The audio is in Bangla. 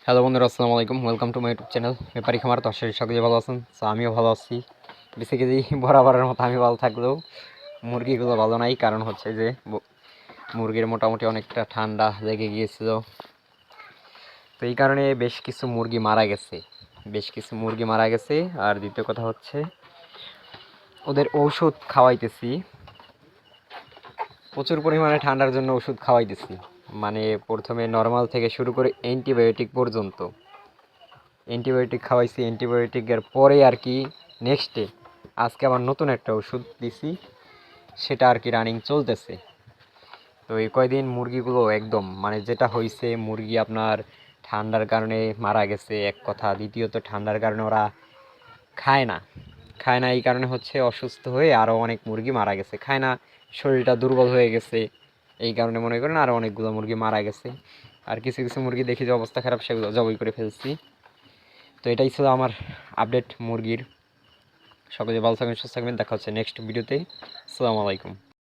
হ্যালো বন্ধুরা, আসসালামু আলাইকুম। Welcome to my YouTube channel Bepari Khamar. তো আশা সকলে ভালো আছেন। তো আমিও ভালো আছি। বেসিক্যালি বরাবরের মতো আমি ভালো থাকলেও মুরগিগুলো ভালো নাই, কারণ হচ্ছে যে মুরগির মোটামুটি অনেকটা ঠান্ডা লেগে গিয়েছিল। তো এই কারণে বেশ কিছু মুরগি মারা গেছে। আর দ্বিতীয় কথা হচ্ছে ওদের ঔষধ খাওয়াইতেছি, প্রচুর পরিমাণে ঠান্ডার জন্য ওষুধ খাওয়াইতেছি। মানে প্রথমে নর্মাল থেকে শুরু করে অ্যান্টিবায়োটিক পর্যন্ত অ্যান্টিবায়োটিক খাওয়াইছি। অ্যান্টিবায়োটিকের পরে আর কি নেক্সটে আজকে আবার নতুন একটা ওষুধ দিছি, সেটা আর কি রানিং চলতেছে। তো এই কয়দিন মুরগিগুলো একদম মানে যেটা হয়েছে, মুরগি আপনার ঠান্ডার কারণে মারা গেছে এক কথা, দ্বিতীয়ত ঠান্ডার কারণে ওরা খায় না। এই কারণে হচ্ছে অসুস্থ হয়ে আরও অনেক মুরগি মারা গেছে। খায় না, শরীরটা দুর্বল হয়ে গেছে, এই কারণে মনে করেন আরও অনেকগুলো মুরগি মারা গেছে। আর কিছু কিছু মুরগি দেখি যে অবস্থা খারাপ, সেগুলো জবাই করে ফেলছি। তো এটাই ছিল আমার আপডেট মুরগির। সকলে ভালো থাকবেন, সুস্থ থাকবেন। দেখা হচ্ছে নেক্সট ভিডিওতে। আসসালামু আলাইকুম।